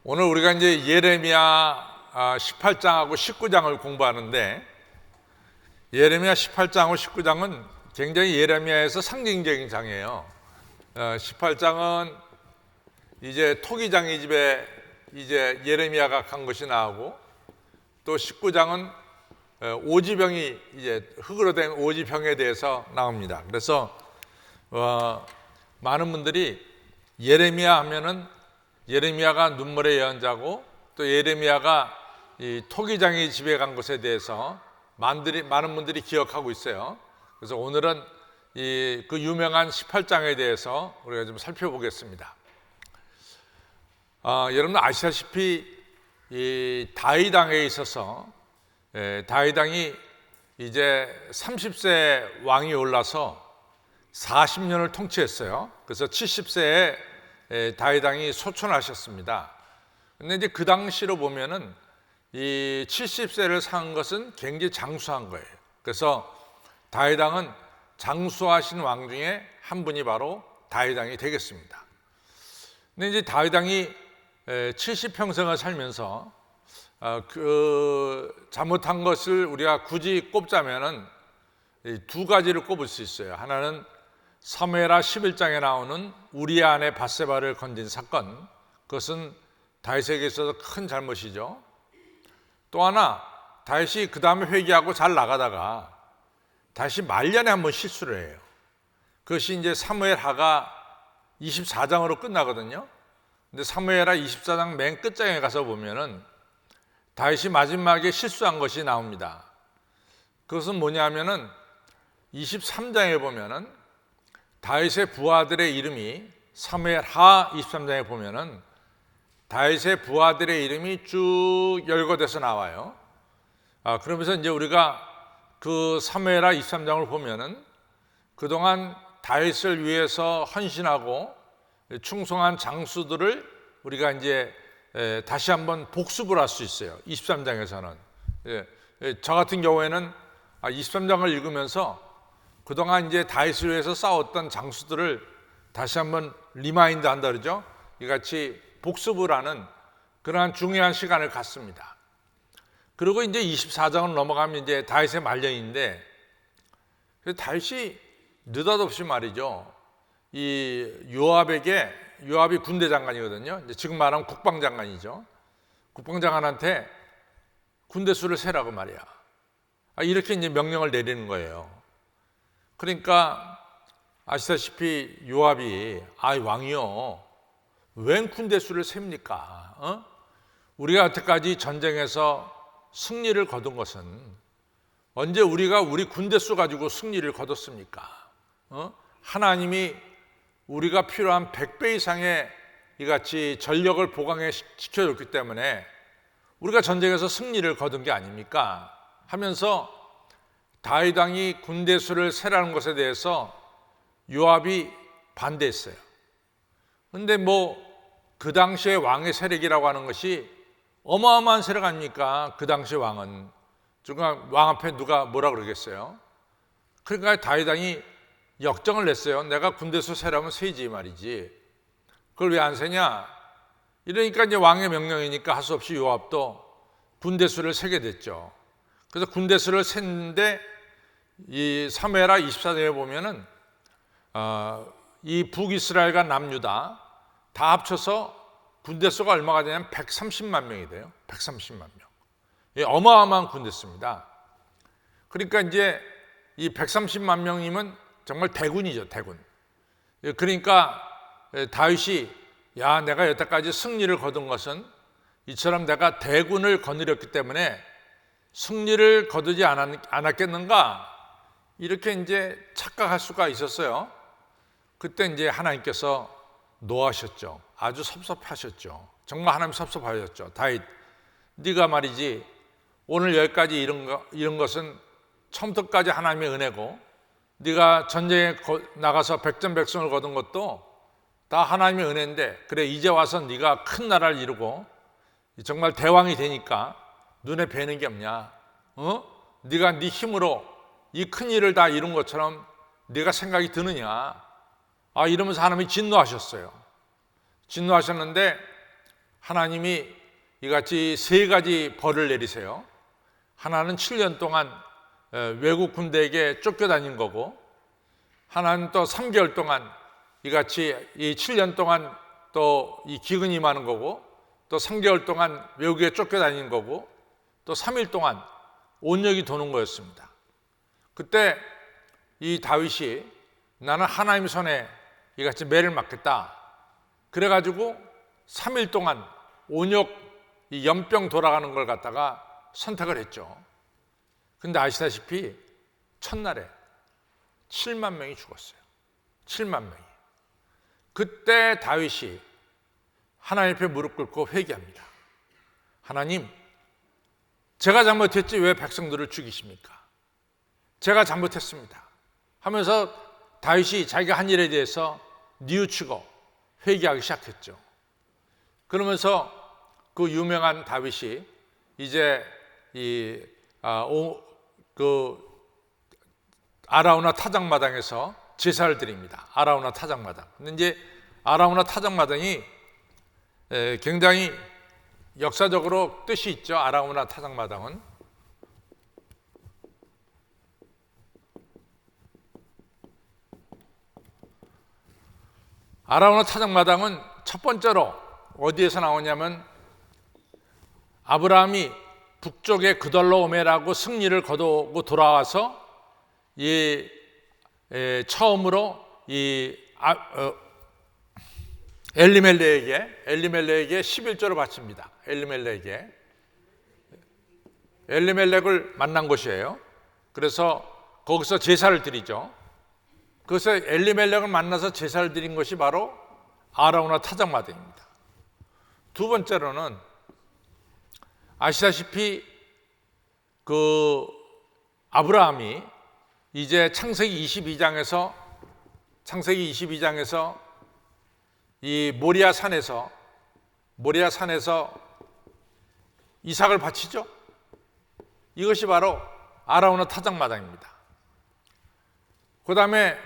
오늘 우리가 이제 예레미야 18장하고 19장을 공부하는데, 예레미야 18장하고 19장은 굉장히 예레미야에서 상징적인 장이에요. 18장은 이제 토기장이 집에 이제 예레미야가 간 것이 나오고, 또 19장은 오지병이 이제 흙으로 된 오지병에 대해서 나옵니다. 그래서 많은 분들이 예레미야 하면은 예레미야가 눈물의 예언자고, 또 예레미야가 이 토기장이 집에 간 것에 대해서 많은 분들이 기억하고 있어요. 그래서 오늘은 그 유명한 18장에 대해서 우리가 좀 살펴보겠습니다. 여러분 아시다시피 이 다윗 왕에 있어서 다윗 왕이 이제 30세 왕이 올라서 40년을 통치했어요. 그래서 70세에 다윗 왕이 소천하셨습니다. 근데 이제 그 당시로 보면은 이 70세를 산 것은 굉장히 장수한 거예요. 그래서 다윗 왕은 장수하신 왕 중에 한 분이 바로 다윗 왕이 되겠습니다. 근데 이제 다윗 왕이 70평생을 살면서 잘못한 것을 우리가 굳이 꼽자면은 두 가지를 꼽을 수 있어요. 하나는 사무엘하 11장에 나오는 우리아 아내 밧세바를 건진 사건, 그것은 다윗에게 있어서 큰 잘못이죠. 또 하나, 다윗이 그 다음에 회개하고 잘 나가다가 다시 말년에 한번 실수를 해요. 그것이 이제 사무엘하가 24장으로 끝나거든요. 근데 사무엘하 24장 맨 끝장에 가서 보면은 다윗이 마지막에 실수한 것이 나옵니다. 그것은 뭐냐면은 23장에 보면은 다윗의 부하들의 이름이, 사무엘하 23장에 보면은 다윗의 부하들의 이름이 쭉 열거돼서 나와요. 그러면서 이제 우리가 그 사무엘하 23장을 보면은 그동안 다윗을 위해서 헌신하고 충성한 장수들을 우리가 이제 다시 한번 복습을 할 수 있어요. 23장에서는. 저 같은 경우에는 23장을 읽으면서 그동안 이제 다윗을 위해서 싸웠던 장수들을 다시 한번 리마인드 한다 그러죠. 이같이 복습을 하는 그러한 중요한 시간을 갖습니다. 그리고 이제 24장을 넘어가면 이제 다윗의 말년인데, 다윗이 느닷없이 말이죠, 이 요압이 군대 장관이거든요. 이제 지금 말하면 국방장관이죠. 국방장관한테 군대 수를 세라고 말이야. 이렇게 이제 명령을 내리는 거예요. 그러니까 아시다시피 요압이 왕이요, 웬 군대 수를 셉니까? 우리가 여태까지 전쟁에서 승리를 거둔 것은 언제 우리가 우리 군대 수 가지고 승리를 거뒀습니까? 하나님이 우리가 필요한 100배 이상의 이같이 전력을 보강해 시켜줬기 때문에 우리가 전쟁에서 승리를 거둔 게 아닙니까? 하면서 다윗 왕이 군대 수를 세라는 것에 대해서 요압이 반대했어요. 그런데 그 당시의 왕의 세력이라고 하는 것이 어마어마한 세력 아닙니까? 그 당시 왕은. 왕 앞에 누가 뭐라 그러겠어요? 그러니까 다윗 왕이 역정을 냈어요. 내가 군대 수 세라면 세지 말이지. 그걸 왜 안 세냐? 이러니까 이제 왕의 명령이니까 할 수 없이 요압도 군대 수를 세게 됐죠. 그래서 군대 수를 셌는데 이 사무엘하 24장에 보면은 이 북이스라엘과 남유다 다 합쳐서 군대 수가 얼마가 되냐면 130만 명이 돼요. 130만 명. 어마어마한 군대 수입니다. 그러니까 이제 이 130만 명이면 정말 대군이죠, 대군. 그러니까 다윗이 내가 여태까지 승리를 거둔 것은 이처럼 내가 대군을 거느렸기 때문에 승리를 거두지 않았겠는가? 이렇게 이제 착각할 수가 있었어요. 그때 이제 하나님께서 노하셨죠. 아주 섭섭하셨죠. 정말 하나님 섭섭하셨죠. 다윗, 네가 말이지 오늘 여기까지 이런 것은 처음부터까지 하나님의 은혜고, 네가 전쟁에 나가서 백전백승을 거둔 것도 다 하나님의 은혜인데, 그래 이제 와서 네가 큰 나라를 이루고 정말 대왕이 되니까 눈에 뵈는 게 없냐? 네가 네 힘으로 이 큰 일을 다 이룬 것처럼 네가 생각이 드느냐? 이러면서 하나님이 진노하셨어요. 진노하셨는데 하나님이 이같이 세 가지 벌을 내리세요. 하나는 7년 동안 외국 군대에게 쫓겨다닌 거고, 하나는 또 3개월 동안 이같이 이 7년 동안 또 이 기근이 많은 거고, 또 3개월 동안 외국에 쫓겨다닌 거고, 또 3일 동안 온역이 도는 거였습니다. 그때 이 다윗이 나는 하나님 손에 이같이 매를 맞겠다. 그래가지고 3일 동안 온역 이 연병 돌아가는 걸 갖다가 선택을 했죠. 근데 아시다시피 첫날에 7만 명이 죽었어요. 7만 명이. 그때 다윗이 하나님 앞에 무릎 꿇고 회개합니다. 하나님, 제가 잘못했지 왜 백성들을 죽이십니까? 제가 잘못했습니다 하면서 다윗이 자기가 한 일에 대해서 뉘우치고 회개하기 시작했죠. 그러면서 그 유명한 다윗이 이제 아라우나 타작마당에서 제사를 드립니다. 아라우나 타작마당. 근데 이제 아라우나 타작마당이 굉장히 역사적으로 뜻이 있죠. 아라우나 타작마당은 아라우나 타작마당은 첫 번째로 어디에서 나오냐면 아브라함이 북쪽의 그돌로오메라고 승리를 거두고 돌아와서 처음으로 엘리멜렉에게 11조를 바칩니다. 엘리멜렉을 만난 곳이에요. 그래서 거기서 제사를 드리죠. 그래서 엘리멜렉을 만나서 제사를 드린 것이 바로 아라우나 타작마당입니다. 두 번째로는 아시다시피 그 아브라함이 이제 창세기 22장에서 이 모리아 산에서 이삭을 바치죠. 이것이 바로 아라우나 타작마당입니다. 그 다음에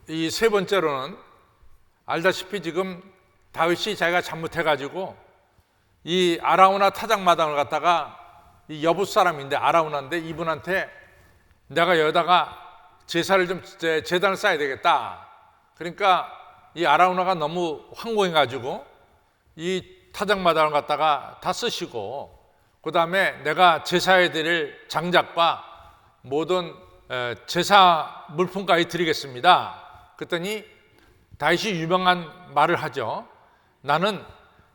이 세 번째로는 알다시피 지금 다윗이 자기가 잘못해가지고 이 아라우나 타작마당을 갖다가 이 여부 사람인데 아라우나인데 이분한테 내가 여기다가 제단을 쌓아야 되겠다. 그러니까 이 아라우나가 너무 황공해가지고 이 타작마당을 갖다가 다 쓰시고 그 다음에 내가 제사해 드릴 장작과 모든 제사 물품까지 드리겠습니다. 그랬더니 다윗이 유명한 말을 하죠. 나는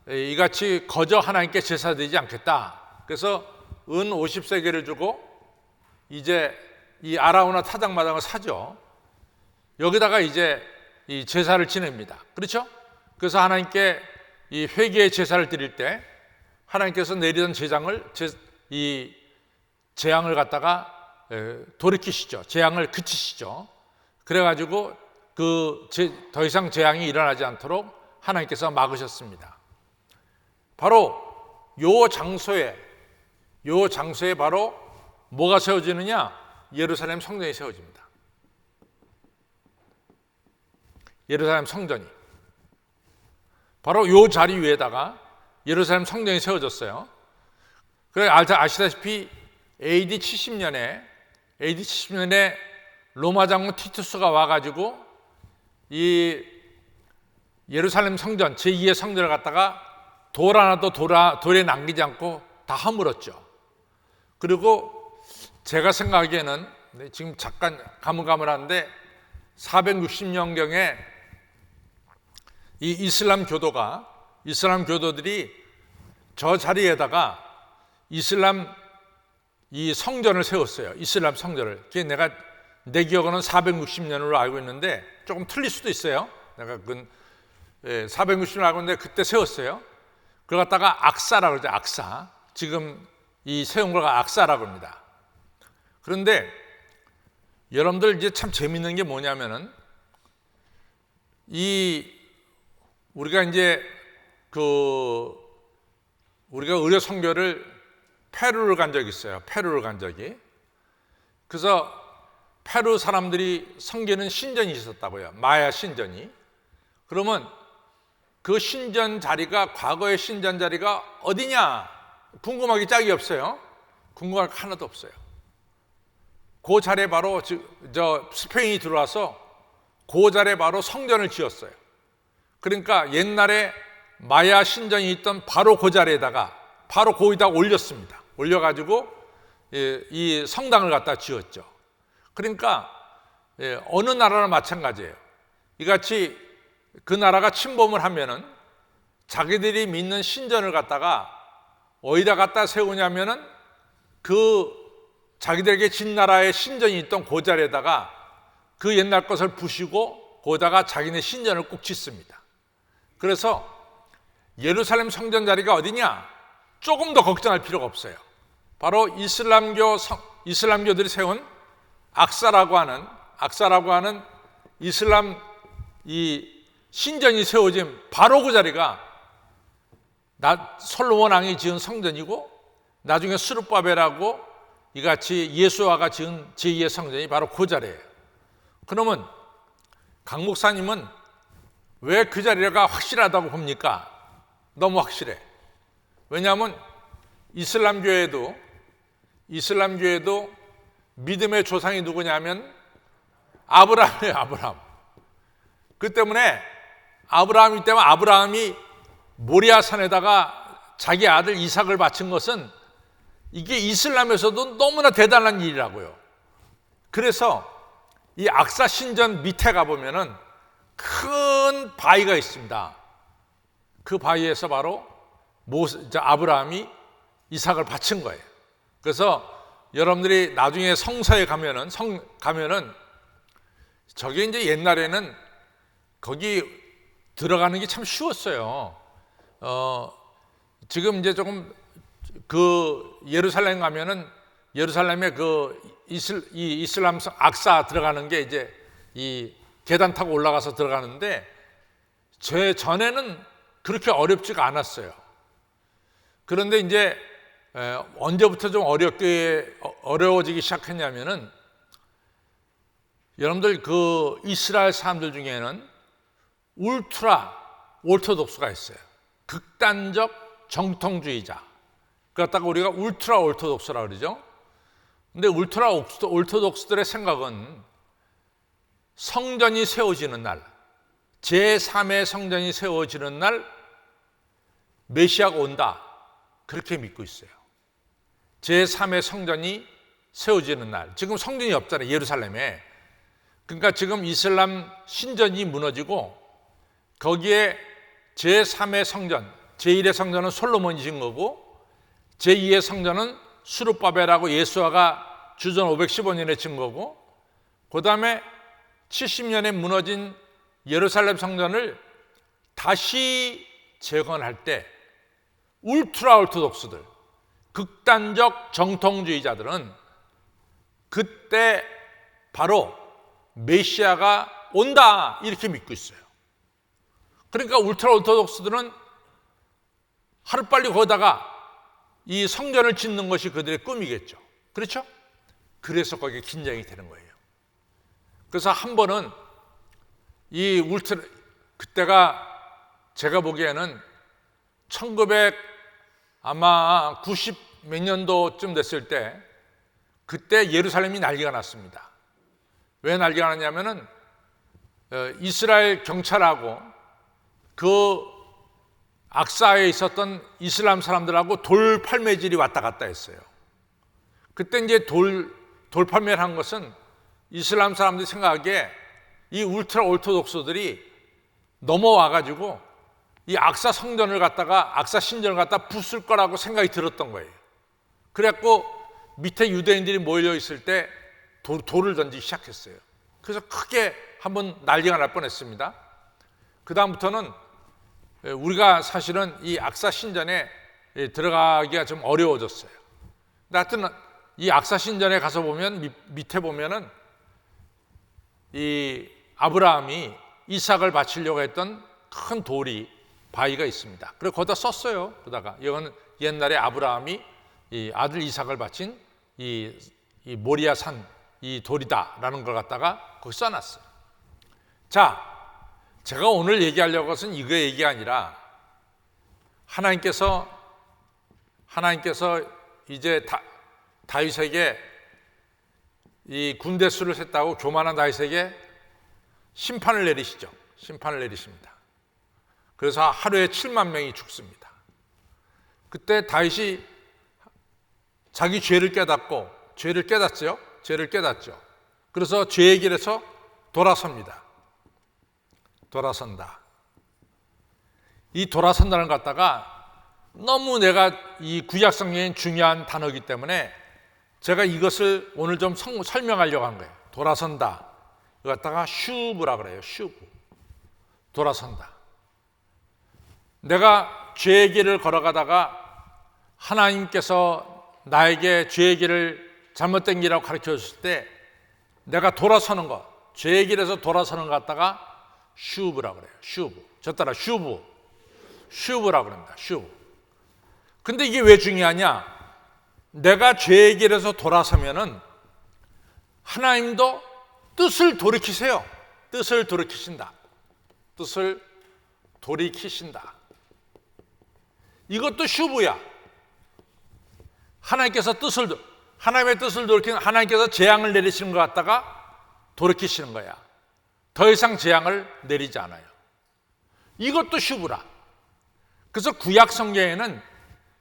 이같이 거저 하나님께 제사 드리지 않겠다. 그래서 은 50세겔을 주고 이제 이 아라우나 타작마당을 사죠. 여기다가 이제 이 제사를 지냅니다. 그렇죠? 그래서 하나님께 이 회개의 제사를 드릴 때 하나님께서 내리던 이 재앙을 갖다가 돌이키시죠. 재앙을 그치시죠. 그래가지고 더 이상 재앙이 일어나지 않도록 하나님께서 막으셨습니다. 바로 요 장소에 바로 뭐가 세워지느냐? 예루살렘 성전이 세워집니다. 예루살렘 성전이 바로 요 자리 위에다가 예루살렘 성전이 세워졌어요. 그래 아시다시피 AD 70년에 로마 장군 티투스가 와가지고 이 예루살렘 성전 제2의 성전을 갖다가 돌 하나도 돌에 남기지 않고 다 허물었죠. 그리고 제가 생각하기에는 지금 잠깐 가물가물한데 460년경에 이 이슬람 교도들이 저 자리에다가 이슬람 이 성전을 세웠어요. 이슬람 성전을. 그게 내 기억으로는 460년으로 알고 있는데 조금 틀릴 수도 있어요. 내가 460년 알고 있는데 그때 세웠어요. 그걸 갖다가 악사라고 그러죠. 악사. 지금 이 세운 걸 악사라고 합니다. 그런데 여러분들 이제 참 재밌는 게 뭐냐면은 우리가 이제 우리가 의료 선교를 페루를 간 적이 있어요. 그래서 페루 사람들이 섬기는 신전이 있었다고요. 마야 신전이. 그러면 그 신전 자리가, 과거의 신전 자리가 어디냐? 궁금하기 짝이 없어요. 궁금할 거 하나도 없어요. 그 자리에 바로 스페인이 들어와서 그 자리에 바로 성전을 지었어요. 그러니까 옛날에 마야 신전이 있던 바로 그 자리에다가 바로 거기다 올렸습니다. 올려가지고 이 성당을 갖다 지었죠. 그러니까 어느 나라나 마찬가지예요. 이같이 그 나라가 침범을 하면은 자기들이 믿는 신전을 갖다가 어디다 갖다 세우냐면은 그 자기들에게 진 나라의 신전이 있던 그 자리에다가 그 옛날 것을 부시고 거기다가 자기네 신전을 꼭 짓습니다. 그래서 예루살렘 성전 자리가 어디냐? 조금 더 걱정할 필요가 없어요. 바로 이슬람교들이 세운 악사라고 하는 이슬람 이 신전이 세워진 바로 그 자리가 솔로몬 왕이 지은 성전이고, 나중에 스룹바벨하고 이같이 예수아가 지은 제2의 성전이 바로 그 자리예요. 그러면 강 목사님은 왜 그 자리가 확실하다고 봅니까? 너무 확실해. 왜냐하면 이슬람교에도 믿음의 조상이 누구냐면 아브라함이에요. 아브라함. 그 때문에 아브라함이 모리아 산에다가 자기 아들 이삭을 바친 것은 이게 이슬람에서도 너무나 대단한 일이라고요. 그래서 이 악사 신전 밑에 가보면은 큰 바위가 있습니다. 그 바위에서 바로 아브라함이 이삭을 바친 거예요. 그래서 여러분들이 나중에 성서에 가면은 저게 이제 옛날에는 거기 들어가는 게 참 쉬웠어요. 지금 이제 조금 그 예루살렘 가면은 예루살렘에 이슬람 악사 들어가는 게 이제 이 계단 타고 올라가서 들어가는데 제 전에는 그렇게 어렵지가 않았어요. 그런데 이제 언제부터 좀 어려워지기 시작했냐면은 여러분들 그 이스라엘 사람들 중에는 울트라 오르토독스가 있어요. 극단적 정통주의자. 그렇다고 우리가 울트라 오르토독스라고 그러죠. 근데 울트라 오르토독스들의 생각은 성전이 세워지는 날, 제3의 성전이 세워지는 날 메시아가 온다, 그렇게 믿고 있어요. 제3의 성전이 세워지는 날, 지금 성전이 없잖아요, 예루살렘에. 그러니까 지금 이슬람 신전이 무너지고 거기에 제3의 성전, 제1의 성전은 솔로몬이 지은 거고 제2의 성전은 스룹바벨하고 예수아가 주전 515년에 지은 거고, 그 다음에 70년에 무너진 예루살렘 성전을 다시 재건할 때 울트라 오르토독스들, 극단적 정통주의자들은 그때 바로 메시아가 온다, 이렇게 믿고 있어요. 그러니까 울트라 오르토독스들은 하루빨리 거기다가 이 성전을 짓는 것이 그들의 꿈이겠죠. 그렇죠? 그래서 거기에 긴장이 되는 거예요. 그래서 한 번은 그때가 제가 보기에는 1990 몇 년도쯤 됐을 때, 그때 예루살렘이 난리가 났습니다. 왜 난리가 났냐면은 이스라엘 경찰하고 그 악사에 있었던 이슬람 사람들하고 돌팔매질이 왔다 갔다 했어요. 그때 이제 돌팔매를 한 것은 이슬람 사람들이 생각하기에 이 울트라 오르토독스들이 넘어와가지고 이 악사 신전을 갖다 부술 거라고 생각이 들었던 거예요. 그래갖고 밑에 유대인들이 모여 있을 때 돌을 던지기 시작했어요. 그래서 크게 한번 난리가 날 뻔했습니다. 그 다음부터는 우리가 사실은 이 악사 신전에 들어가기가 좀 어려워졌어요. 근데 하여튼 이 악사 신전에 가서 보면 밑에 보면은 이 아브라함이 이삭을 바치려고 했던 큰 바위가 있습니다. 그래서 거기다 썼어요. 그러다가 이거는 옛날에 아브라함이 이 아들 이삭을 바친 이 모리아 산 이 돌이다라는 걸 갖다가 거기 써놨어요. 자, 제가 오늘 얘기하려고 것은 이거 얘기가 아니라 하나님께서 이제 다윗에게 이 군대 수를 셌다고 교만한 다윗에게 심판을 내리시죠. 심판을 내리십니다. 그래서 하루에 7만 명이 죽습니다. 그때 다윗이 자기 죄를 깨닫고 죄를 깨닫죠. 그래서 죄의 길에서 돌아섭니다. 돌아선다. 이 돌아선다는 것 갖다가 너무 내가 이 구약성경에 중요한 단어이기 때문에 제가 이것을 오늘 좀 설명하려고 한 거예요. 돌아선다. 이거 갖다가 슈브라 그래요. 슈브. 돌아선다. 내가 죄의 길을 걸어가다가 하나님께서 나에게 죄의 길을 잘못된 길이라고 가르쳐 줬을 때 내가 돌아서는 것, 죄의 길에서 돌아서는 것 갖다가 슈브라 그래요. 슈브. 저 따라 슈브라 그럽니다. 슈브. 근데 이게 왜 중요하냐? 내가 죄의 길에서 돌아서면은 하나님도 뜻을 돌이키세요. 뜻을 돌이키신다. 이것도 슈브야. 하나님의 뜻을 돌이키는, 하나님께서 재앙을 내리시는 것 같다가 돌이키시는 거야. 더 이상 재앙을 내리지 않아요. 이것도 슈브라. 그래서 구약 성경에는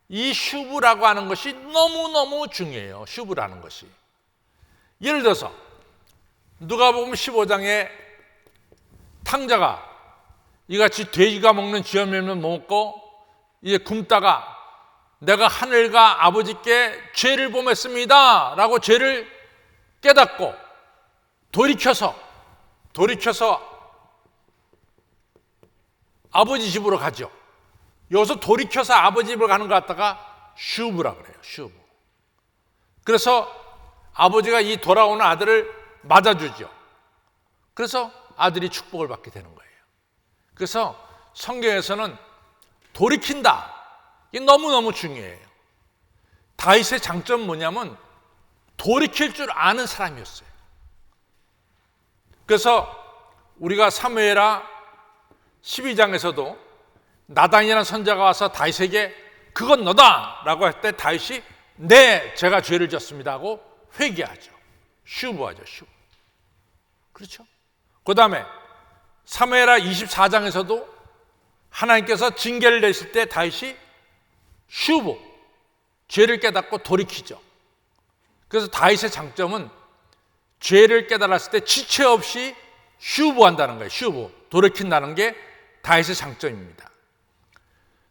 이 슈브라고 하는 것이 너무너무 중요해요. 슈브라는 것이. 예를 들어서 누가복음 15장에 탕자가 이같이 돼지가 먹는 쥐어mel면 먹고 이제 굶다가 내가 하늘과 아버지께 죄를 범했습니다 라고 죄를 깨닫고 돌이켜서 아버지 집으로 가죠. 여기서 돌이켜서 아버지 집으로 가는 것 같다가 슈브라 그래요. 슈브. 그래서 아버지가 이 돌아오는 아들을 맞아주죠. 그래서 아들이 축복을 받게 되는 거예요. 그래서 성경에서는 돌이킨다. 이게 너무너무 중요해요. 다윗의 장점은 뭐냐면 돌이킬 줄 아는 사람이었어요. 그래서 우리가 사무엘하 12장에서도 나단이라는 선자가 와서 다윗에게 그건 너다 라고 할 때 다윗이 네, 제가 죄를 졌습니다 하고 회개하죠. 슈브하죠. 슈브. 그렇죠? 그 다음에 사무엘하 24장에서도 하나님께서 징계를 내실 때 다윗이 슈브, 죄를 깨닫고 돌이키죠. 그래서 다윗의 장점은 죄를 깨달았을 때 지체 없이 슈브한다는 거예요. 슈브, 돌이킨다는 게 다윗의 장점입니다.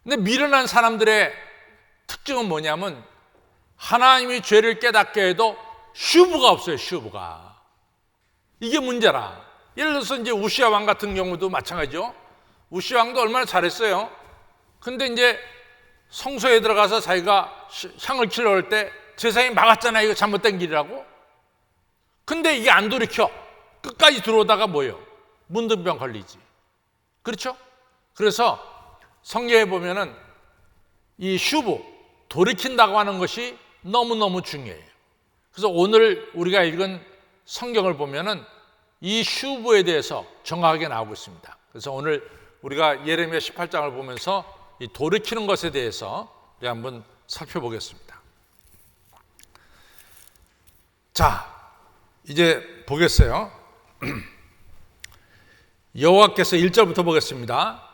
근데 미련한 사람들의 특징은 뭐냐면 하나님이 죄를 깨닫게 해도 슈브가 없어요. 슈브가. 이게 문제라. 예를 들어서 이제 우시아 왕 같은 경우도 마찬가지죠. 우시아 왕도 얼마나 잘했어요. 근데 이제 성소에 들어가서 자기가 향을 치러 올 때 제사장이 막았잖아요. 이거 잘못된 길이라고. 근데 이게 안 돌이켜. 끝까지 들어오다가 뭐예요? 문둥병 걸리지. 그렇죠? 그래서 성경에 보면은 이 슈브, 돌이킨다고 하는 것이 너무너무 중요해요. 그래서 오늘 우리가 읽은 성경을 보면은 이 슈브에 대해서 정확하게 나오고 있습니다. 그래서 오늘 우리가 예레미야 18장을 보면서 이 돌이키는 것에 대해서 우리 한번 살펴보겠습니다. 자, 이제 보겠어요. 여호와께서 1절부터 보겠습니다.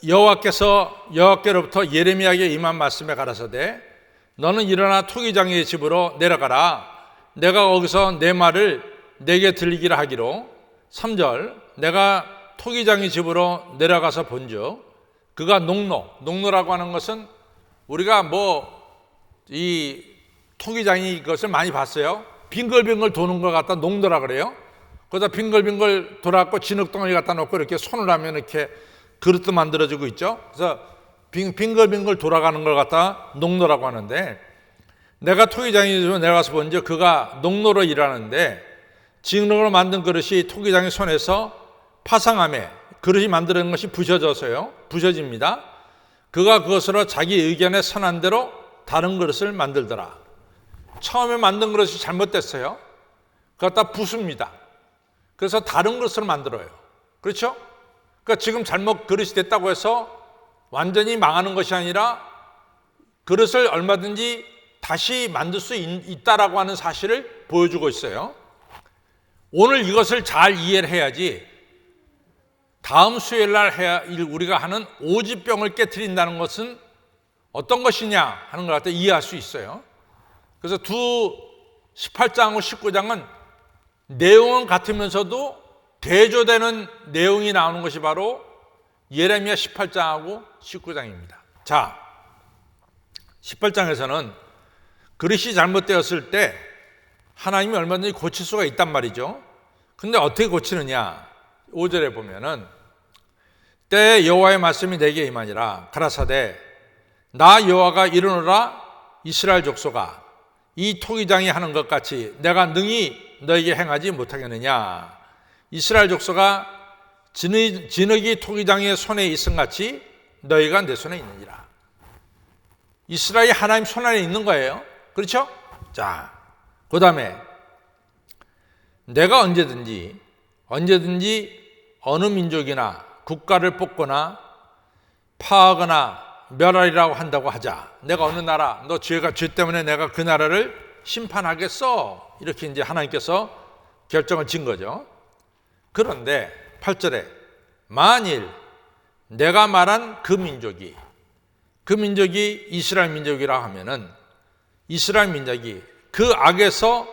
여호와께로부터 예레미야에게 임한 말씀에 가라사대 너는 일어나 토기장의 집으로 내려가라. 내가 거기서 내 말을 내게 들리기를 하기로. 3절 내가 토기장의 집으로 내려가서 본즉 그가 농노라고 하는 것은 우리가 이 토기장이 이것을 많이 봤어요. 빙글빙글 도는 것 갖다 농도라 그래요. 거기다 빙글빙글 돌아갖고 진흙덩어리 갖다 놓고 이렇게 손을 하면 이렇게 그릇도 만들어지고 있죠. 그래서 빙글빙글 돌아가는 걸 갖다 농노라고 하는데 내가 토기장에 내려가서 본즉 그가 농노로 일하는데 진흙으로 만든 그릇이 토기장의 손에서 파상함에 그릇이 만드는 것이 부셔집니다. 그가 그것으로 자기 의견에 선한 대로 다른 그릇을 만들더라. 처음에 만든 그릇이 잘못됐어요. 그걸 갖다 부숩니다. 그래서 다른 그릇을 만들어요. 그렇죠? 그러니까 지금 잘못 그릇이 됐다고 해서 완전히 망하는 것이 아니라 그릇을 얼마든지 다시 만들 수 있다라고 하는 사실을 보여주고 있어요. 오늘 이것을 잘 이해를 해야지 다음 수요일 날 우리가 하는 오지병을 깨트린다는 것은 어떤 것이냐 하는 걸 갖다 이해할 수 있어요. 그래서 18장하고 19장은 내용은 같으면서도 대조되는 내용이 나오는 것이 바로 예레미야 18장하고 19장입니다. 자, 18장에서는 그릇이 잘못되었을 때 하나님이 얼마든지 고칠 수가 있단 말이죠. 근데 어떻게 고치느냐? 5절에 보면은 때에 여호와의 말씀이 내게 임하니라. 가라사대 나 여호와가 이르노라. 이스라엘 족속아, 이 토기장이 하는 것 같이 내가 능히 너에게 행하지 못하겠느냐. 이스라엘 족속아, 진흙이 토기장의 손에 있음 같이 너희가 내 손에 있느니라. 이스라엘이 하나님 손 안에 있는 거예요. 그렇죠? 자, 그 다음에 내가 언제든지 어느 민족이나 국가를 뽑거나 파하거나 멸하리라고 한다고 하자. 내가 어느 나라, 너 죄 때문에 내가 그 나라를 심판하겠어. 이렇게 이제 하나님께서 결정을 진 거죠. 그런데 8절에 만일 내가 말한 그 민족이 이스라엘 민족이라 하면은 이스라엘 민족이 그 악에서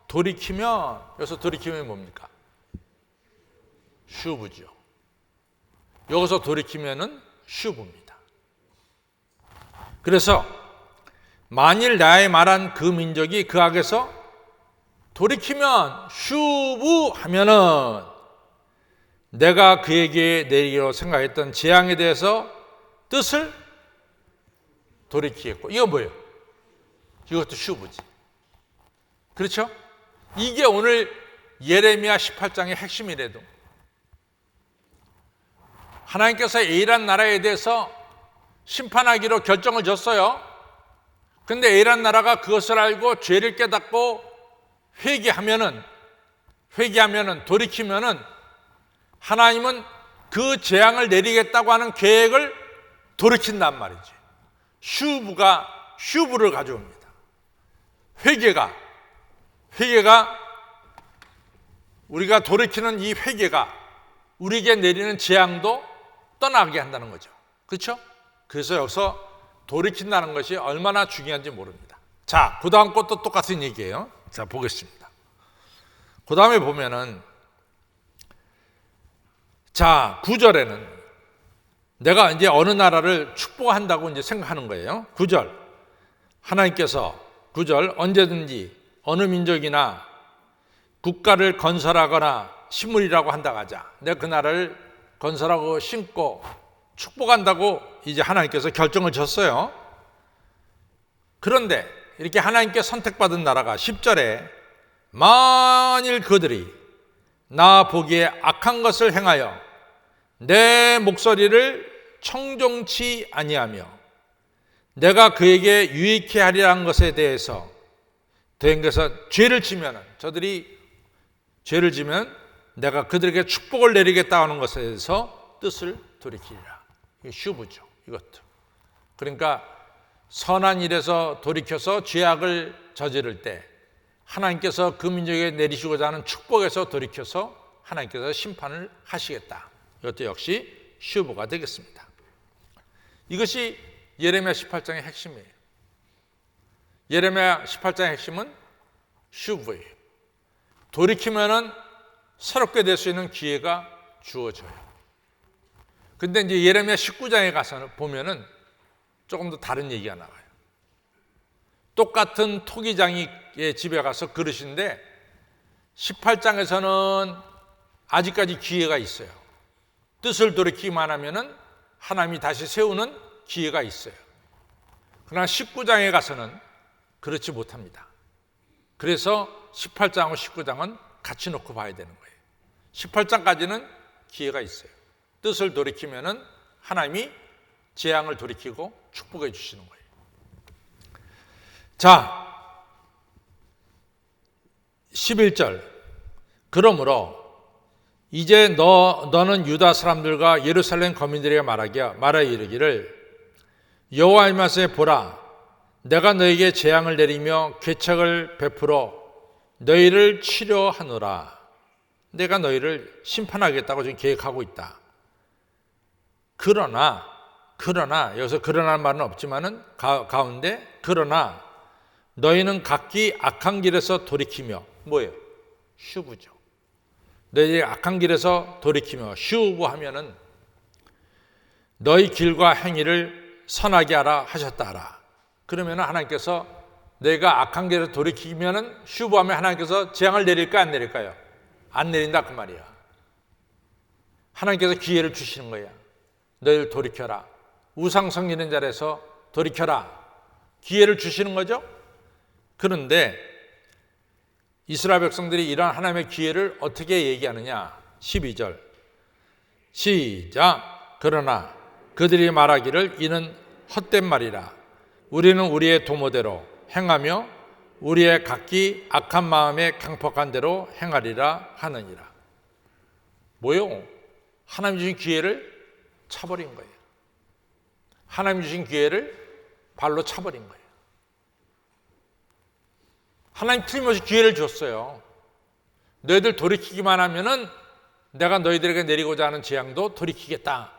돌이키면, 여기서 돌이키면 뭡니까? 슈브죠. 여기서 돌이키면은 슈브입니다. 그래서 만일 나의 말한 그 민족이 그 악에서 돌이키면 슈브 하면은 내가 그에게 내리기로 생각했던 재앙에 대해서 뜻을 돌이키겠고. 이건 뭐예요? 이것도 슈브지. 그렇죠? 이게 오늘 예레미야 18장의 핵심이래도. 하나님께서 A란 나라에 대해서 심판하기로 결정을 줬어요. 근데 A란 나라가 그것을 알고 죄를 깨닫고 회개하면은 돌이키면은 하나님은 그 재앙을 내리겠다고 하는 계획을 돌이킨단 말이지. 슈브를 가져옵니다. 회개가 우리가 돌이키는 이 회개가 우리에게 내리는 재앙도 떠나게 한다는 거죠. 그렇죠? 그래서 여기서 돌이킨다는 것이 얼마나 중요한지 모릅니다. 자, 그 다음 것도 똑같은 얘기예요. 자, 보겠습니다. 그 다음에 보면은, 자, 9절에는 내가 이제 어느 나라를 축복한다고 이제 생각하는 거예요. 9절. 하나님께서 9절 언제든지 어느 민족이나 국가를 건설하거나 심으리라고 한다고 하자. 내가 그 나라를 건설하고 심고 축복한다고 이제 하나님께서 결정을 졌어요. 그런데 이렇게 하나님께 선택받은 나라가 10절에 만일 그들이 나 보기에 악한 것을 행하여 내 목소리를 청종치 아니하며 내가 그에게 유익케 하리라는 것에 대해서 죄를 지면 저들이 죄를 지면 내가 그들에게 축복을 내리겠다 하는 것에 대해서 뜻을 돌이키리라. 이게 슈브죠. 이것도. 그러니까 선한 일에서 돌이켜서 죄악을 저지를 때 하나님께서 그 민족에 내리시고자 하는 축복에서 돌이켜서 하나님께서 심판을 하시겠다. 이것도 역시 슈브가 되겠습니다. 이것이 예레미야 18장의 핵심이에요. 예레미야 18장의 핵심은 슈브예요. 돌이키면은 새롭게 될 수 있는 기회가 주어져요. 근데 이제 예레미야 19장에 가서 보면은 조금 더 다른 얘기가 나와요. 똑같은 토기장의 집에 가서 그릇인데 18장에서는 아직까지 기회가 있어요. 뜻을 돌이키기만 하면은 하나님이 다시 세우는 기회가 있어요. 그러나 19장에 가서는 그렇지 못합니다. 그래서 18장하고 19장은 같이 놓고 봐야 되는 거예요. 18장까지는 기회가 있어요. 뜻을 돌이키면은 하나님이 재앙을 돌이키고 축복해 주시는 거예요. 자, 11절. 그러므로 이제 너는 유다 사람들과 예루살렘 거민들에게 말하여 이르기를 여호와의 말씀에 보라, 내가 너에게 재앙을 내리며 괴책을 베풀어 너희를 치료하노라. 내가 너희를 심판하겠다고 지금 계획하고 있다. 그러나 여기서 그러나는 말은 없지만은 가운데 그러나 너희는 각기 악한 길에서 돌이키며 뭐예요? 슈브죠. 너희 악한 길에서 돌이키며 슈브 하면은 너희 길과 행위를 선하게 하라 하셨다 하라. 그러면 하나님께서 내가 악한 길에서 돌이키면은 슈브하면 하나님께서 재앙을 내릴까 안 내릴까요? 안 내린다 그 말이야. 하나님께서 기회를 주시는 거야. 너희를 돌이켜라. 우상 섬기는 자리에서 돌이켜라. 기회를 주시는 거죠. 그런데 이스라엘 백성들이 이러한 하나님의 기회를 어떻게 얘기하느냐? 12절 시작. 그러나 그들이 말하기를 이는 헛된 말이라. 우리는 우리의 도모대로 행하며 우리의 각기 악한 마음에 강팍한 대로 행하리라 하느니라. 뭐요? 하나님 주신 기회를 차버린 거예요. 하나님 주신 기회를 발로 차버린 거예요. 하나님 틀림없이 기회를 줬어요. 너희들 돌이키기만 하면은 내가 너희들에게 내리고자 하는 재앙도 돌이키겠다.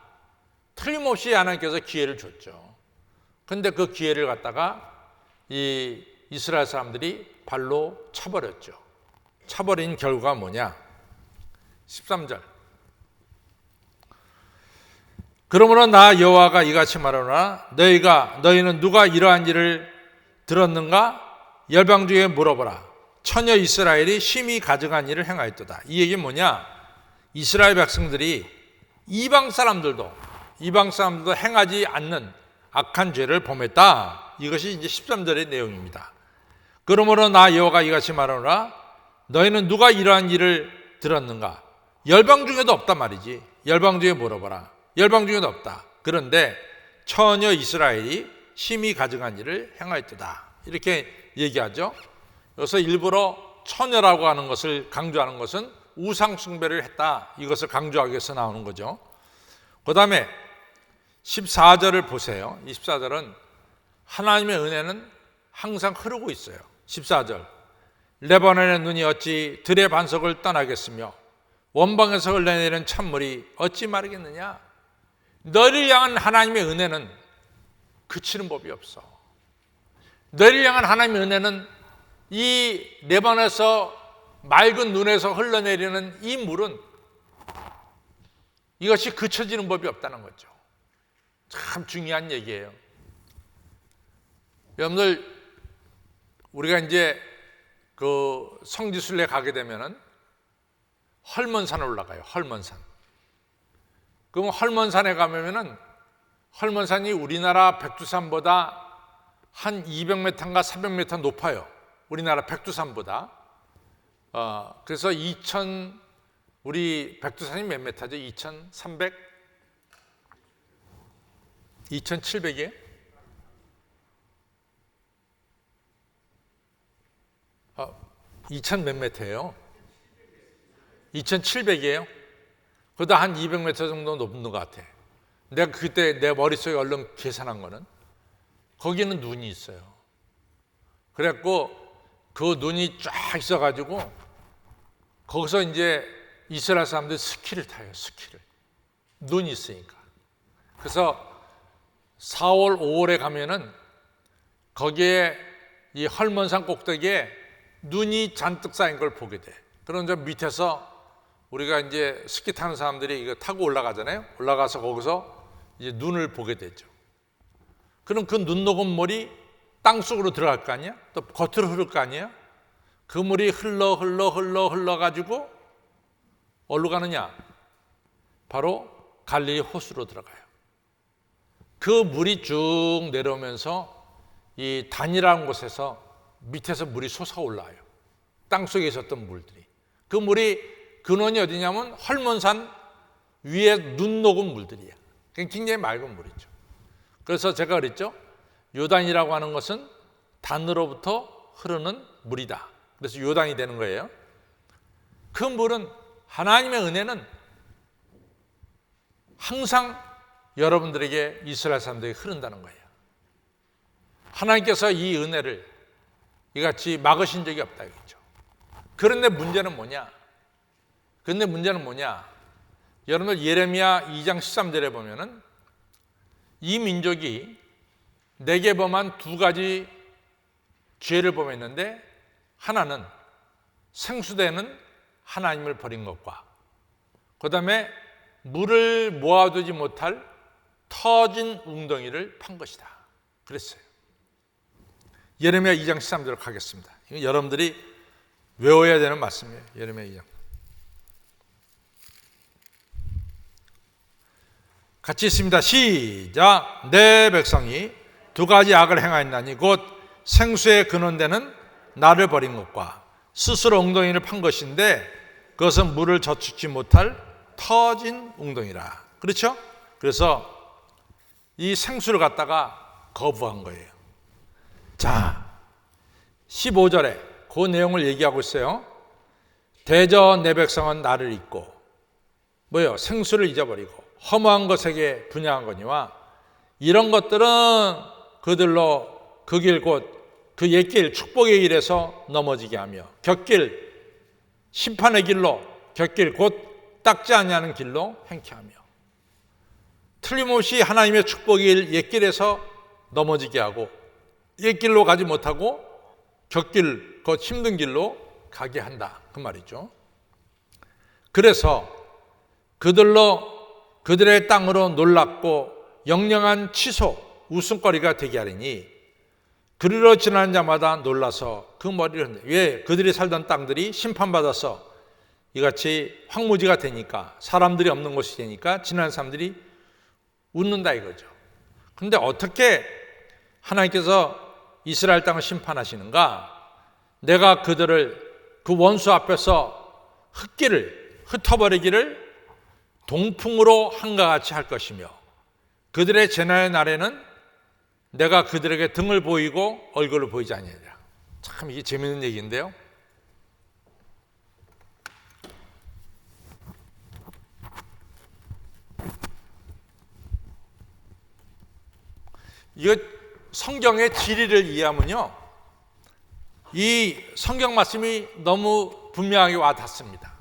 틀림없이 하나님께서 기회를 줬죠. 그런데 그 기회를 갖다가 이 이스라엘 사람들이 발로 차버렸죠. 차버린 결과가 뭐냐? 13절. 그러므로 나 여호와가 이같이 말하노라. 너희는 누가 이러한 일을 들었는가? 열방 중에 물어보라. 처녀 이스라엘이 심히 가증한 일을 행하였도다. 이 얘기는 뭐냐? 이스라엘 백성들이 이방 사람들도 행하지 않는 악한 죄를 범했다. 이것이 이제 13절의 내용입니다. 그러므로 나 여호와가 이같이 말하노라. 너희는 누가 이러한 일을 들었는가? 열방 중에도 없단 말이지. 열방 중에 물어보라. 열방 중에도 없다. 그런데 처녀 이스라엘이 심히 가증한 일을 행하였도다. 이렇게 얘기하죠. 여기서 일부러 처녀라고 하는 것을 강조하는 것은 우상 숭배를 했다. 이것을 강조하기 위해서 나오는 거죠. 그 다음에 14절을 보세요. 14절은 하나님의 은혜는 항상 흐르고 있어요. 14절. 레바논의 눈이 어찌 들의 반석을 떠나겠으며 원방에서 흘러내리는 찬물이 어찌 마르겠느냐. 너를 향한 하나님의 은혜는 그치는 법이 없어. 너를 향한 하나님의 은혜는 이 레바논에서 맑은 눈에서 흘러내리는 이 물은 이것이 그쳐지는 법이 없다는 거죠. 참 중요한 얘기예요. 여러분들, 우리가 이제 그 성지순례 가게 되면은 헐몬산에 올라가요. 헐몬산. 그럼 헐몬산에 가면은 헐몬산이 우리나라 백두산보다 한 200m인가 300m 높아요. 우리나라 백두산보다. 그래서 우리 백두산이 몇 메타죠? 2300? 2700이에요? 2000 몇 메타예요? 2700이에요? 그보다 한 200m 정도 높은 것 같아. 내가 그때 내 머릿속에 얼른 계산한 거는 거기는 눈이 있어요. 그래갖고 그 눈이 쫙 있어가지고 거기서 이제 이스라엘 사람들이 스키를 타요. 스키를. 눈이 있으니까. 그래서 4월, 5월에 가면은 거기에 이 헐몬산 꼭대기에 눈이 잔뜩 쌓인 걸 보게 돼. 그런 저 밑에서 우리가 이제 스키 타는 사람들이 이거 타고 올라가잖아요. 올라가서 거기서 이제 눈을 보게 되죠. 그럼 그 눈 녹은 물이 땅 속으로 들어갈 거 아니야? 또 겉으로 흐를 거 아니야? 그 물이 흘러가지고 어디로 가느냐? 바로 갈릴리 호수로 들어가요. 그 물이 쭉 내려오면서 이 단이라는 곳에서 밑에서 물이 솟아올라요. 땅 속에 있었던 물들이. 그 물이 근원이 어디냐면 헐몬산 위에 눈 녹은 물들이야. 굉장히 맑은 물이죠. 그래서 제가 그랬죠. 요단이라고 하는 것은 단으로부터 흐르는 물이다. 그래서 요단이 되는 거예요. 그 물은 하나님의 은혜는 항상 여러분들에게, 이스라엘 사람들에게 흐른다는 거예요. 하나님께서 이 은혜를 이같이 막으신 적이 없다 이거죠. 그런데 문제는 뭐냐? 여러분들 예레미야 2장 13절에 보면은 이 민족이 내게 범한 두 가지 죄를 범했는데, 하나는 생수되는 하나님을 버린 것과, 그 다음에 물을 모아두지 못할 터진 웅덩이를 판 것이다 그랬어요. 예레미야 2장 13절로 가겠습니다. 이건 여러분들이 외워야 되는 말씀이에요. 예레미야 2장. 같이 있습니다. 시작. 내 백성이 두 가지 악을 행하였나니 곧 생수의 근원되는 나를 버린 것과 스스로 웅덩이를 판 것인데 그것은 물을 저축지 못할 터진 웅덩이라. 그렇죠? 그래서 이 생수를 갖다가 거부한 거예요. 자, 15절에 그 내용을 얘기하고 있어요. 대저 내 백성은 나를 잊고 뭐요? 생수를 잊어버리고 허무한 것에게 분향한 거니와 이런 것들은 그들로 그 길 곧 그 옛길 축복의 길에서 넘어지게 하며 곁길 심판의 길로 곁길 곧 닦지 아니하는 길로 행케 하며, 틀림없이 하나님의 축복의 길 옛길에서 넘어지게 하고 옛길로 가지 못하고 곁길 곧 힘든 길로 가게 한다 그 말이죠. 그래서 그들의 땅으로 놀랍고 영영한 치소 웃음거리가 되게 하리니 그리로 지나는 자마다 놀라서 그 머리를 흔들어. 왜? 그들이 살던 땅들이 심판받아서 이같이 황무지가 되니까, 사람들이 없는 곳이 되니까 지나는 사람들이 웃는다 이거죠. 그런데 어떻게 하나님께서 이스라엘 땅을 심판하시는가? 내가 그들을 그 원수 앞에서 흩어버리기를 동풍으로 한과 같이 할 것이며 그들의 재난의 날에는 내가 그들에게 등을 보이고 얼굴을 보이지 아니하리라. 참 이게 재밌는 얘기인데요. 이거 성경의 진리를 이해하면요, 이 성경 말씀이 너무 분명하게 와 닿습니다.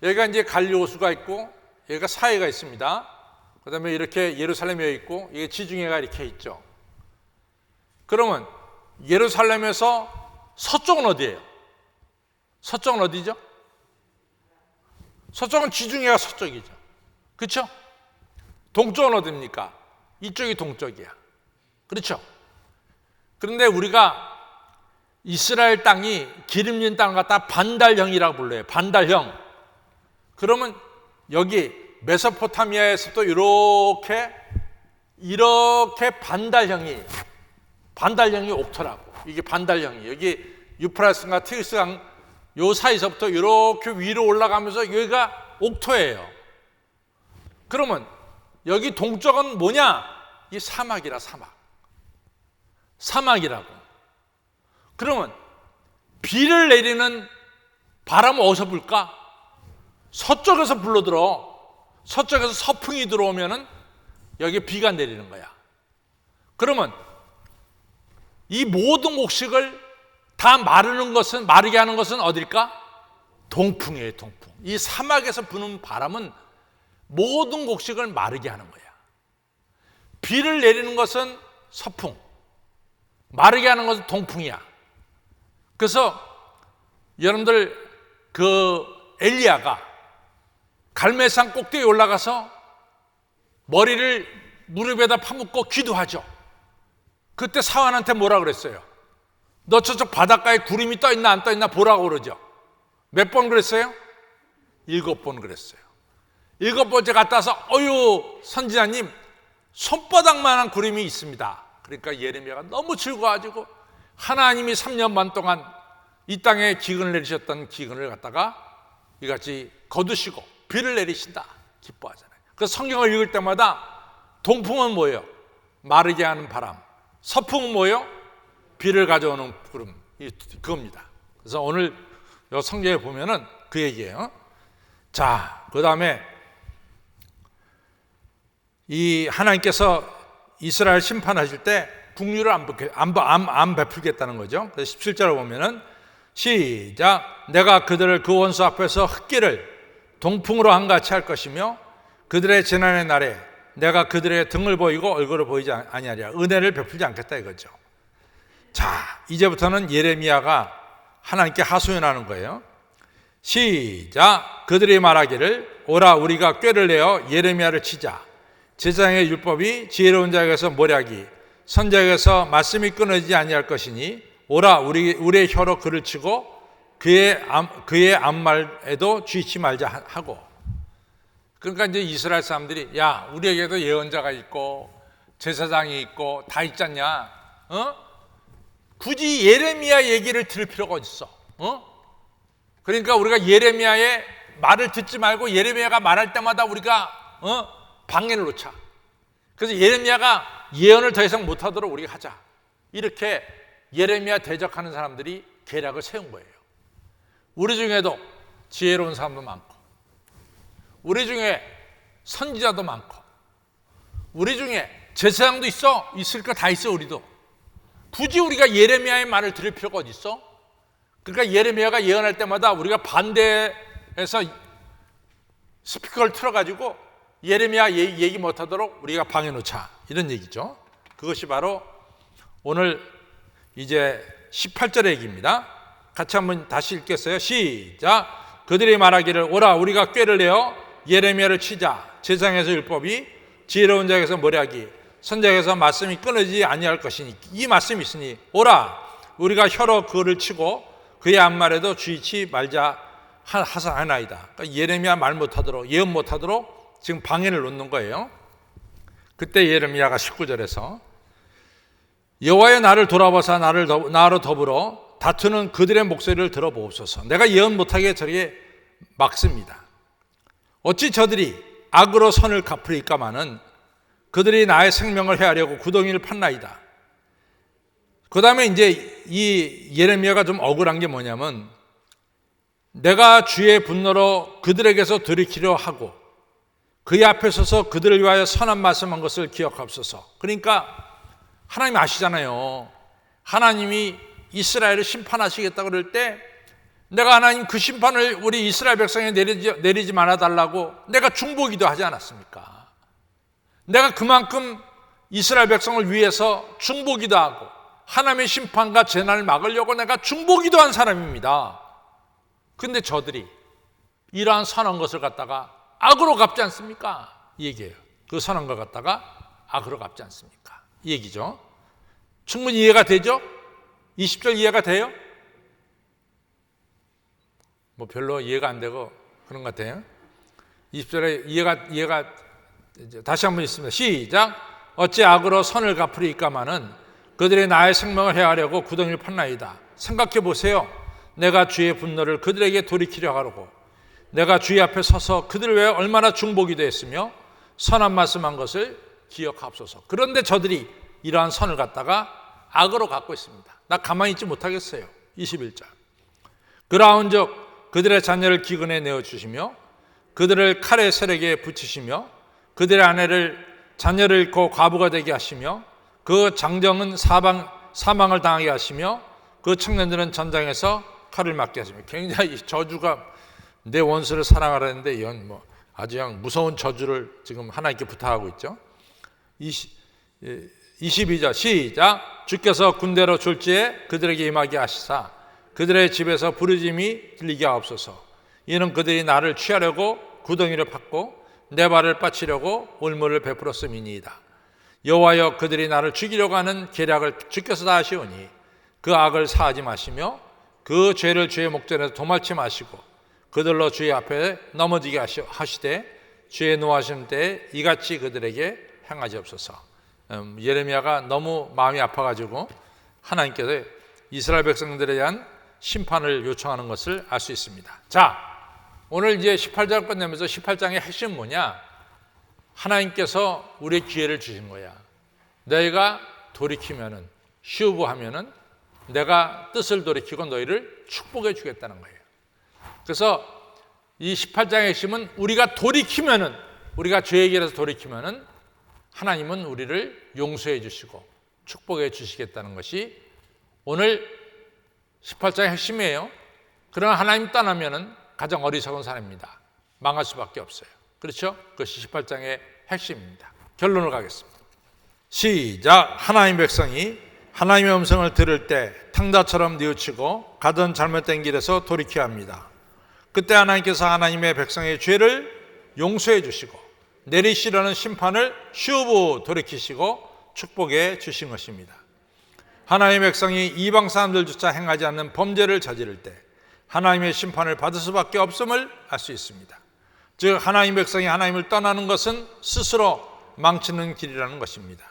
여기가 이제 갈릴리 호수가 있고 여기가 사해가 있습니다. 그 다음에 이렇게 예루살렘에 있고 이게 지중해가 이렇게 있죠. 그러면 예루살렘에서 서쪽은 어디예요? 서쪽은 어디죠? 서쪽은 지중해가 서쪽이죠. 그렇죠? 동쪽은 어디입니까? 이쪽이 동쪽이야. 그렇죠? 그런데 우리가 이스라엘 땅이 기름진 땅을 갖다 반달형이라고 불러요. 반달형. 그러면 여기 메소포타미아에서도 이렇게 반달형이 옥토라고. 이게 반달형이 여기 유프라스강 티그리스강 요 사이서부터 이렇게 위로 올라가면서 여기가 옥토예요. 그러면 여기 동쪽은 뭐냐? 이 사막이라 사막이라고. 그러면 비를 내리는 바람은 어디서 불까? 서쪽에서 불러들어. 서쪽에서 서풍이 들어오면은 여기 비가 내리는 거야. 그러면 이 모든 곡식을 다 마르게 하는 것은 어딜까? 동풍이에요, 동풍. 이 사막에서 부는 바람은 모든 곡식을 마르게 하는 거야. 비를 내리는 것은 서풍, 마르게 하는 것은 동풍이야. 그래서 여러분들 그 엘리야가 갈멜산 꼭대기에 올라가서 머리를 무릎에다 파묻고 기도하죠. 그때 사환한테 뭐라 그랬어요? 너 저쪽 바닷가에 구름이 떠 있나 안 떠 있나 보라고 그러죠. 몇 번 그랬어요? 7번 그랬어요. 7번째 갔다 와서 어유 선지자님 손바닥만한 구름이 있습니다. 그러니까 예레미야가 너무 즐거워가지고 하나님이 3년 반 동안 이 땅에 기근을 내리셨던 기근을 갖다가 이같이 거두시고 비를 내리신다 기뻐하잖아요. 그래서 성경을 읽을 때마다 동풍은 뭐예요? 마르게 하는 바람. 서풍은 뭐예요? 비를 가져오는 구름. 그겁니다. 그래서 오늘 이 성경에 보면은 그 얘기예요. 자, 그 다음에 이 하나님께서 이스라엘 심판하실 때 국류를 안 베풀겠다는 거죠. 그래서 17절을 보면은 시작. 내가 그들을 그 원수 앞에서 흙길을 동풍으로 한같이 할 것이며 그들의 재난의 날에 내가 그들의 등을 보이고 얼굴을 보이지 아니하리라. 은혜를 베풀지 않겠다 이거죠. 자, 이제부터는 예레미야가 하나님께 하소연하는 거예요. 시작. 그들이 말하기를 오라 우리가 꾀를 내어 예레미야를 치자. 제사장의 율법이 지혜로운 자에게서 모략이 선자에게서 말씀이 끊어지지 아니할 것이니 오라 우리의 혀로 그를 치고 그의 암말에도 쥐지 말자 하고. 그러니까 이제 이스라엘 사람들이 야 우리에게도 예언자가 있고 제사장이 있고 다 있잖냐, 굳이 예레미야 얘기를 들을 필요가 어딨어? 그러니까 우리가 예레미야의 말을 듣지 말고 예레미야가 말할 때마다 우리가 방해를 놓자. 그래서 예레미야가 예언을 더 이상 못하도록 우리가 하자. 이렇게 예레미야 대적하는 사람들이 계략을 세운 거예요. 우리 중에도 지혜로운 사람도 많고 우리 중에 선지자도 많고 우리 중에 제사장도 있을 거 다 있어. 우리도 굳이 우리가 예레미야의 말을 들을 필요가 어디 있어? 그러니까 예레미야가 예언할 때마다 우리가 반대해서 스피커를 틀어가지고 예레미야 얘기 못하도록 우리가 방해놓자 이런 얘기죠. 그것이 바로 오늘 이제 18절의 얘기입니다. 같이 한번 다시 읽겠어요. 시작. 그들이 말하기를 오라 우리가 꾀를 내어 예레미야를 치자. 제사장에서 율법이 지혜로운 자에게서 모략이 선자에게서 말씀이 끊어지지 아니할 것이니 이 말씀이 있으니 오라 우리가 혀로 그를 치고 그의 앞말에도 쥐지 말자 하사하나이다. 그러니까 예레미야 말 못하도록 예언 못하도록 지금 방해를 놓는 거예요. 그때 예레미야가 19절에서 여호와의 나를 돌아보사 나로 더불어 다투는 그들의 목소리를 들어보옵소서. 내가 예언 못하게 저리에 막습니다. 어찌 저들이 악으로 선을 갚으리까마는 그들이 나의 생명을 해하려고 구덩이를 팠나이다. 그 다음에 이제 이 예레미야가 좀 억울한 게 뭐냐면 내가 주의 분노로 그들에게서 돌이키려 하고 그의 앞에 서서 그들을 위하여 선한 말씀한 것을 기억하옵소서. 그러니까 하나님 아시잖아요. 하나님이 이스라엘을 심판하시겠다 그럴 때 내가 하나님 그 심판을 우리 이스라엘 백성에 내리지 말아달라고 내가 중보기도 하지 않았습니까? 내가 그만큼 이스라엘 백성을 위해서 중보기도 하고 하나님의 심판과 재난을 막으려고 내가 중보기도 한 사람입니다. 근데 저들이 이러한 선한 것을 갖다가 악으로 갚지 않습니까? 이 얘기예요. 그 선한 걸 갖다가 악으로 갚지 않습니까? 이 얘기죠. 충분히 이해가 되죠? 20절 이해가 돼요? 뭐 별로 이해가 안 되고 그런 것 같아요. 20절에 이해가 다시 한번 있습니다. 시작. 어찌 악으로 선을 갚으리까마는 그들이 나의 생명을 해하려고 구덩이를 팠나이다. 생각해 보세요. 내가 주의 분노를 그들에게 돌이키려 하려고 내가 주의 앞에 서서 그들을 위해 얼마나 중보기도 했으며 선한 말씀한 것을 기억하옵소서. 그런데 저들이 이러한 선을 갖다가 악으로 갖고 있습니다. 나 가만히 있지 못하겠어요. 21절. 그라운즉 그들의 자녀를 기근에 내어주시며 그들을 칼의 세력에 붙이시며 그들의 자녀를 잃고 과부가 되게 하시며 그 장정은 사망을 당하게 하시며 그 청년들은 전장에서 칼을 맞게 하시며. 굉장히 저주가 내 원수를 사랑하라는데 이건 뭐 아주 그냥 무서운 저주를 지금 하나님께 부탁하고 있죠. 22절 시작. 주께서 군대로 졸지에 그들에게 임하게 하시사 그들의 집에서 부르짖음이 들리게 하옵소서. 이는 그들이 나를 취하려고 구덩이를 팠고 내 발을 빠치려고 올무를 베풀었음이니이다. 여호와여 그들이 나를 죽이려고 하는 계략을 주께서 다 하시오니 그 악을 사하지 마시며 그 죄를 주의 목전에서 도말치 마시고 그들로 주의 앞에 넘어지게 하시되 주의 노하심 때에 이같이 그들에게 행하시옵소서. 예레미야가 너무 마음이 아파가지고 하나님께서 이스라엘 백성들에 대한 심판을 요청하는 것을 알 수 있습니다. 자, 오늘 이제 18장 끝내면서 18장의 핵심은 뭐냐? 하나님께서 우리의 기회를 주신 거야. 너희가 돌이키면은 휴부하면은 내가 뜻을 돌이키고 너희를 축복해 주겠다는 거예요. 그래서 이 18장의 핵심은 우리가 돌이키면은, 우리가 죄의 길에서 돌이키면은 하나님은 우리를 용서해 주시고 축복해 주시겠다는 것이 오늘 18장의 핵심이에요. 그러나 하나님 떠나면은 가장 어리석은 사람입니다. 망할 수밖에 없어요. 그렇죠? 그것이 18장의 핵심입니다. 결론을 가겠습니다. 시작. 하나님 백성이 하나님의 음성을 들을 때 탕자처럼 뉘우치고 가던 잘못된 길에서 돌이켜야 합니다. 그때 하나님께서 하나님의 백성의 죄를 용서해 주시고 내리시려는 심판을 휴부 돌이키시고 축복해 주신 것입니다. 하나님의 백성이 이방 사람들조차 행하지 않는 범죄를 저지를 때 하나님의 심판을 받을 수밖에 없음을 알 수 있습니다. 즉 하나님 백성이 하나님을 떠나는 것은 스스로 망치는 길이라는 것입니다.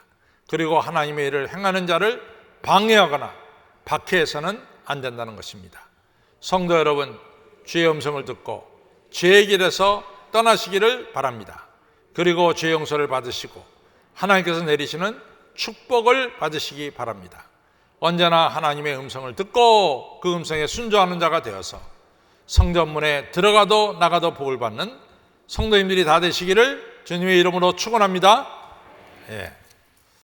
그리고 하나님의 일을 행하는 자를 방해하거나 박해해서는 안 된다는 것입니다. 성도 여러분, 주의 음성을 듣고 죄의 길에서 떠나시기를 바랍니다. 그리고 죄 용서를 받으시고 하나님께서 내리시는 축복을 받으시기 바랍니다. 언제나 하나님의 음성을 듣고 그 음성에 순종하는 자가 되어서 성전문에 들어가도 나가도 복을 받는 성도님들이 다 되시기를 주님의 이름으로 축원합니다. 예.